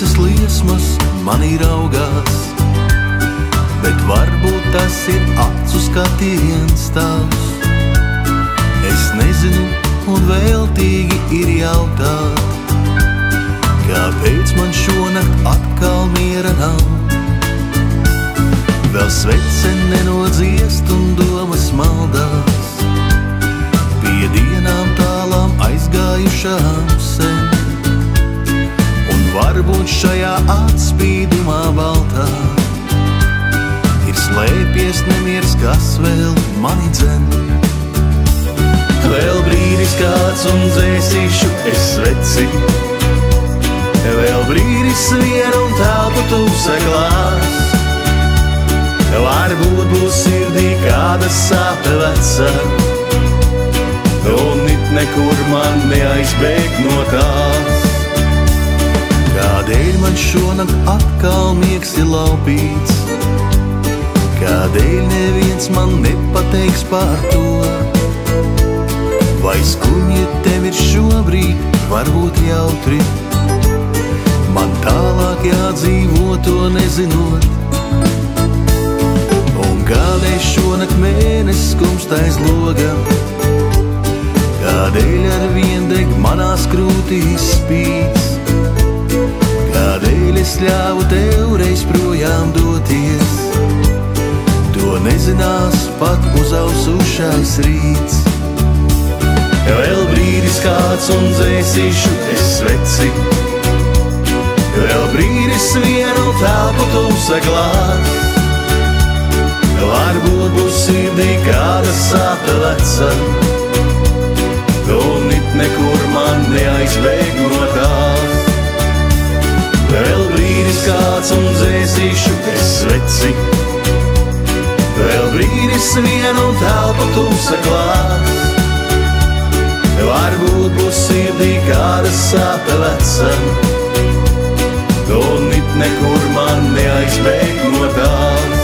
piecas liesmas manī raugās, bet varbūt tas ir acu skatiens tavs. Es nezinu un veltīgi ir jautāt, kāpēc man šonakt atkal miera nav. Vēl svece nenodziest un domas maldās, pie dienām tālām aizgājušām sen. Un varbūt šajā atspīdumā baltā ir slēpies nemiers, kas vēl mani dzen. Vēl brīdis kāds un dzēsīšu es sveci, vēl brīdis vienu un telpu tūse glās. Varbūt būs sirdī kāda sāpe veca, un it nekur man neaizbēg no tās. Kādēļ man šonakt atkal miegs ir laupīts, kādēļ neviens man nepateiks par to. Vai skumji tev ir šobrīd, varbūt jautri, man tālāk jādzīvo to nezinot. Un kādēļ šonakt mēnesis skumst aiz loga, kādēļ ar vien deg manās krūtīs spīds, kādēļ es ļāvu tev reiz projām doties, to nezinās pat uzausušais rīts. Vēl brīdis kāds un dzēsīšu es sveci, vēl brīdis vienu telpu tūse glās. Varbūt būs sirdī kāda sāpe veca, un it nekur man neaizbēg no tās. Vēl brīdis kāds un dzēsīšu es sveci, vēl brīdis vienu telpu tūse glās. Varbūt būs sirdī kāda sāpe veca, un it nekur man neaizbēg no tās.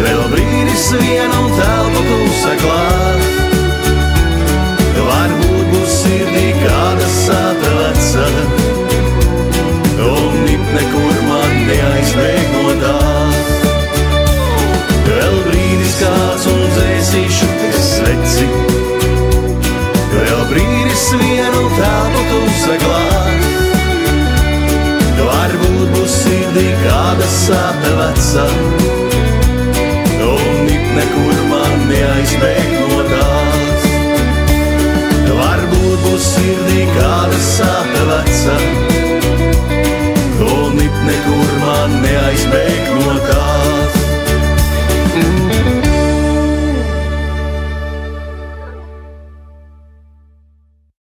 Vēl brīdis vienu un telpu tūse glās. Varbūt būs sirdī kāda sāpe veca, un it nekur man neaizbēg no tās. Vēl brīdis kāds un dzēsīšu es sveci, vēl brīdis vienu un telpu tūse glās. Varbūt būs sirdī kāda sāpe veca, un it nekur man neaizbēg no tās. Varbūt būs sirdī kāda sāpe veca,